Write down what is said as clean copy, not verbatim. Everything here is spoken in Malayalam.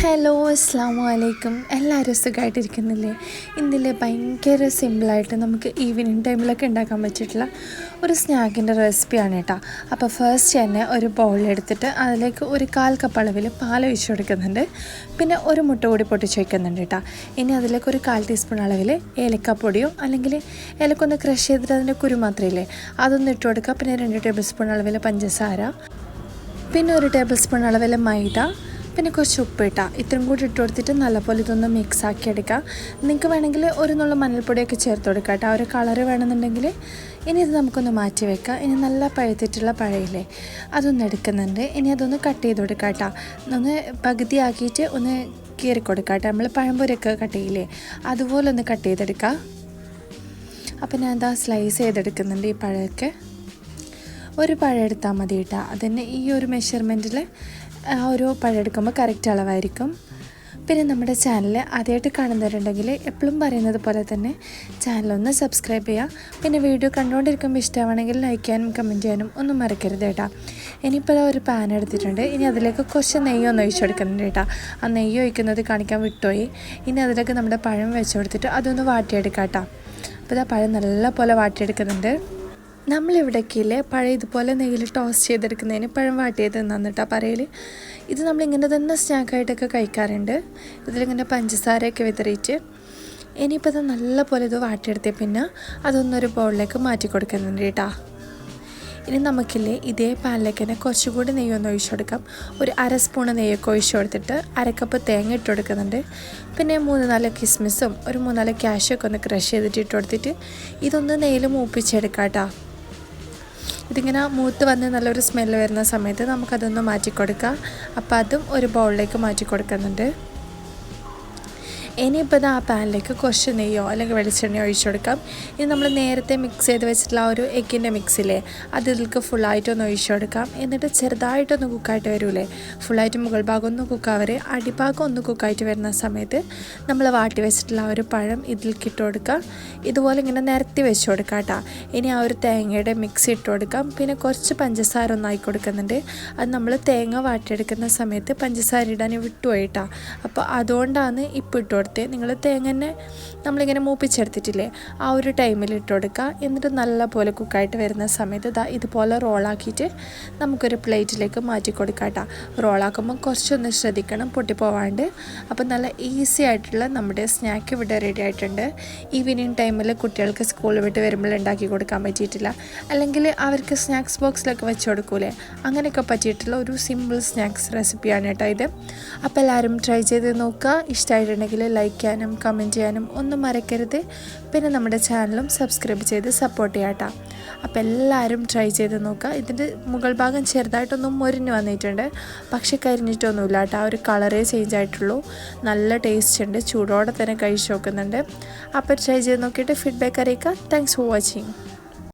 ഹലോ അസ്സാമു അലൈക്കും. എല്ലാവരും സുഖമായിട്ടിരിക്കുന്നില്ലേ? ഇന്നില്ലേ ഭയങ്കര സിമ്പിളായിട്ട് നമുക്ക് ഈവനിങ് ടൈമിലൊക്കെ ഉണ്ടാക്കാൻ പറ്റിയിട്ടുള്ള ഒരു സ്നാക്കിൻ്റെ റെസിപ്പിയാണ് കേട്ടോ. അപ്പോൾ ഫസ്റ്റ് തന്നെ ഒരു ബൗളെടുത്തിട്ട് അതിലേക്ക് ഒരു 1/4 കപ്പ് അളവിൽ പാൽ ഒഴിച്ച് കൊടുക്കുന്നുണ്ട്. പിന്നെ ഒരു മുട്ട കൂടി പൊട്ടിച്ച് വയ്ക്കുന്നുണ്ട് കേട്ടോ. ഇനി അതിലേക്ക് ഒരു 1/4 ടീസ്പൂൺ അളവിൽ ഏലക്കാപ്പൊടിയോ അല്ലെങ്കിൽ ഏലക്കൊന്ന് ക്രഷ് ചെയ്തിട്ട് അതിൻ്റെ കുരു മാത്രമേ അതൊന്ന് ഇട്ട് കൊടുക്കുക. പിന്നെ 2 ടേബിൾ സ്പൂൺ അളവിൽ പഞ്ചസാര, പിന്നെ 1 ടേബിൾ സ്പൂൺ അളവിൽ മൈദ, പിന്നെ കുറച്ച് ഉപ്പിട്ടാൽ ഇത്രയും കൂടി ഇട്ട് കൊടുത്തിട്ട് നല്ലപോലെ ഇതൊന്ന് മിക്സ് ആക്കി എടുക്കാം. നിങ്ങൾക്ക് വേണമെങ്കിൽ ഒരു നുള്ള മഞ്ഞൾപ്പൊടിയൊക്കെ ചേർത്ത് കൊടുക്കാം കേട്ടോ, ആ ഒരു കളറ് വേണമെന്നുണ്ടെങ്കിൽ. ഇനി ഇത് നമുക്കൊന്ന് മാറ്റി വെക്കാം. ഇനി നല്ല പഴുത്തിട്ടുള്ള പഴയില്ലേ അതൊന്ന് എടുക്കുന്നുണ്ട്. ഇനി അതൊന്ന് കട്ട് ചെയ്ത് കൊടുക്കാം കേട്ടോ. ഒന്ന് പകുതിയാക്കിയിട്ട് ഒന്ന് കീറി കൊടുക്കാം കേട്ടോ. നമ്മൾ പഴംപൊരിയൊക്കെ കട്ട് ചെയ്യില്ലേ അതുപോലെ ഒന്ന് കട്ട് ചെയ്തെടുക്കാം. അപ്പം ഞാൻ എന്താ സ്ലൈസ് ചെയ്തെടുക്കുന്നുണ്ട്. ഈ പഴമൊക്കെ ഒരു പഴം എടുത്താൽ മതി കേട്ടോ. അതിന് ഈ ഒരു മെഷർമെൻറ്റിൽ ഓരോ പഴം എടുക്കുമ്പോൾ കറക്റ്റ് അളവായിരിക്കും. പിന്നെ നമ്മുടെ ചാനൽ ആദ്യമായിട്ട് കാണുന്നവരുണ്ടെങ്കിൽ എപ്പോഴും പറയുന്നത് പോലെ തന്നെ ചാനലൊന്ന് സബ്സ്ക്രൈബ് ചെയ്യുക. പിന്നെ വീഡിയോ കണ്ടുകൊണ്ടിരിക്കുമ്പോൾ ഇഷ്ടമാണെങ്കിൽ ലൈക്ക് ചെയ്യാനും കമൻറ്റ് ചെയ്യാനും ഒന്നും മറക്കരുത് കേട്ടോ. ഇനിയിപ്പോൾ ഒരു പാൻ എടുത്തിട്ടുണ്ട്. ഇനി അതിലേക്ക് കുറച്ച് നെയ്യൊന്ന് ഒഴിച്ച് കൊടുക്കുന്നുണ്ട് കേട്ടോ. ആ നെയ്യ് ഒഴിക്കുന്നത് കാണിക്കാൻ വിട്ടുപോയി. ഇനി അതിലേക്ക് നമ്മുടെ പഴം വെച്ച് കൊടുത്തിട്ട് അതൊന്ന് വാട്ടിയെടുക്കാം കേട്ടോ. അപ്പോൾ ഇതാ പഴം നല്ല പോലെ വാട്ടിയെടുക്കുന്നുണ്ട്. നമ്മളിവിടേക്കില്ലേ പഴം ഇതുപോലെ നെയ്യിൽ ടോസ്റ്റ് ചെയ്തെടുക്കുന്നതിന് പഴം വാട്ടിയത് തന്നിട്ടാ പറയൽ. ഇത് നമ്മളിങ്ങനെ തന്നെ സ്നാക്കായിട്ടൊക്കെ കഴിക്കാറുണ്ട്. ഇതിലിങ്ങനെ പഞ്ചസാരയൊക്കെ വിതറിയിട്ട്. ഇനിയിപ്പോൾ ഇത് നല്ല പോലെ ഇത് വാട്ടിയെടുത്തേ പിന്നെ അതൊന്നൊരു ബൗളിലേക്ക് മാറ്റി കൊടുക്കുന്നുണ്ട് കേട്ടോ. ഇനി നമുക്കില്ലേ ഇതേ പാനിലേക്ക് തന്നെ കുറച്ചുകൂടി നെയ്യൊന്ന് ഒഴിച്ച് കൊടുക്കാം. ഒരു 1/2 സ്പൂണ് നെയ്യൊക്കെ ഒഴിച്ച് കൊടുത്തിട്ട് 1/2 കപ്പ് തേങ്ങ ഇട്ട് കൊടുക്കുന്നുണ്ട്. പിന്നെ 3-4 കിസ്മിസും ഒരു 3-4 കാഷ്യൊക്കെ ഒന്ന് ക്രഷ് ചെയ്തിട്ട് ഇട്ട് കൊടുത്തിട്ട് ഇതൊന്ന് നെയ്യിൽ മൂപ്പിച്ചെടുക്കാം കേട്ടോ. ഇതിങ്ങനെ മൂത്ത് വന്ന് നല്ലൊരു സ്മെല്ല് വരുന്ന സമയത്ത് നമുക്കതൊന്ന് മാറ്റി കൊടുക്കാം. അപ്പോൾ അതും ഒരു ബൗളിലേക്ക് മാറ്റി കൊടുക്കുന്നുണ്ട്. ഇനിയിപ്പോൾ ഇത് ആ പാനിലേക്ക് കുറച്ച് നെയ്യോ അല്ലെങ്കിൽ വെളിച്ചെണ്ണയോ ഒഴിച്ച് കൊടുക്കാം. ഇനി നമ്മൾ നേരത്തെ മിക്സ് ചെയ്ത് വെച്ചിട്ടുള്ള ആ ഒരു എഗ്ഗിൻ്റെ മിക്സില്ലേ അത് ഇതിലേക്ക് ഫുള്ളായിട്ടൊന്ന് ഒഴിച്ച് കൊടുക്കാം. എന്നിട്ട് ചെറുതായിട്ടൊന്ന് കുക്കായിട്ട് വരൂലേ, ഫുള്ളായിട്ട് മുകൾ ഭാഗം ഒന്ന് കുക്കാവരെ അടിഭാഗം ഒന്ന് കുക്കായിട്ട് വരുന്ന സമയത്ത് നമ്മൾ വാട്ടി വെച്ചിട്ടുള്ള ആ ഒരു പഴം ഇതിലേക്ക് ഇട്ട് കൊടുക്കാം. ഇതുപോലെ ഇങ്ങനെ നിരത്തി വെച്ച് കൊടുക്കാം കേട്ടോ. ഇനി ആ ഒരു തേങ്ങയുടെ മിക്സ് ഇട്ട് കൊടുക്കാം. പിന്നെ കുറച്ച് പഞ്ചസാര ഒന്നായി കൊടുക്കുന്നുണ്ട്. അത് നമ്മൾ തേങ്ങ വാട്ടിയെടുക്കുന്ന സമയത്ത് പഞ്ചസാര ഇടാൻ വിട്ടുപോയിട്ടാ. അപ്പോൾ അതുകൊണ്ടാണ് ഇപ്പോൾ ഇട്ട് കൊടുത്തത്. നിങ്ങൾ തേങ്ങ തന്നെ നമ്മളിങ്ങനെ മൂപ്പിച്ചെടുത്തിട്ടില്ലേ ആ ഒരു ടൈമിൽ ഇട്ട് കൊടുക്കുക. എന്നിട്ട് നല്ല പോലെ കുക്കായിട്ട് വരുന്ന സമയത്ത് ഇതുപോലെ റോളാക്കിയിട്ട് നമുക്കൊരു പ്ലേറ്റിലേക്ക് മാറ്റി കൊടുക്കാം കേട്ടോ. റോളാക്കുമ്പോൾ കുറച്ചൊന്ന് ശ്രദ്ധിക്കണം പൊട്ടിപ്പോവാണ്ട്. അപ്പോൾ നല്ല ഈസി ആയിട്ടുള്ള നമ്മുടെ സ്നാക്ക് ഇവിടെ റെഡി ആയിട്ടുണ്ട്. ഈവനിങ് ടൈമിൽ കുട്ടികൾക്ക് സ്കൂൾ വിട്ട് വരുമ്പോൾ ഉണ്ടാക്കി കൊടുക്കാൻ പറ്റിയിട്ടില്ല, അല്ലെങ്കിൽ അവർക്ക് സ്നാക്സ് ബോക്സിലൊക്കെ വെച്ച് കൊടുക്കൂലേ അങ്ങനെയൊക്കെ പറ്റിയിട്ടുള്ള ഒരു സിമ്പിൾ സ്നാക്സ് റെസിപ്പിയാണ് കേട്ടോ ഇത്. അപ്പോൾ എല്ലാവരും ട്രൈ ചെയ്ത് നോക്കുക. ഇഷ്ടമായിട്ടുണ്ടെങ്കിൽ ലൈക്ക് ചെയ്യാനും കമൻറ്റ് ചെയ്യാനും ഒന്നും മറക്കരുത്. പിന്നെ നമ്മുടെ ചാനലും സബ്സ്ക്രൈബ് ചെയ്ത് സപ്പോർട്ട് ചെയ്യാം കേട്ടോ. അപ്പോൾ എല്ലാവരും ട്രൈ ചെയ്ത് നോക്കുക. ഇതിൻ്റെ മുകൾ ഭാഗം ചെറുതായിട്ടൊന്നും മൊരിഞ്ഞ് വന്നിട്ടുണ്ട്, പക്ഷെ കരിഞ്ഞിട്ടൊന്നുമില്ല കേട്ടോ. ആ ഒരു കളറേ ചേഞ്ച് ആയിട്ടുള്ളൂ. നല്ല ടേസ്റ്റ് ഉണ്ട്. ചൂടോടെ തന്നെ കഴിച്ച് നോക്കുന്നുണ്ട്. അപ്പോൾ ട്രൈ ചെയ്ത് നോക്കിയിട്ട് ഫീഡ്ബാക്ക് അറിയിക്കുക. Thanks for watching.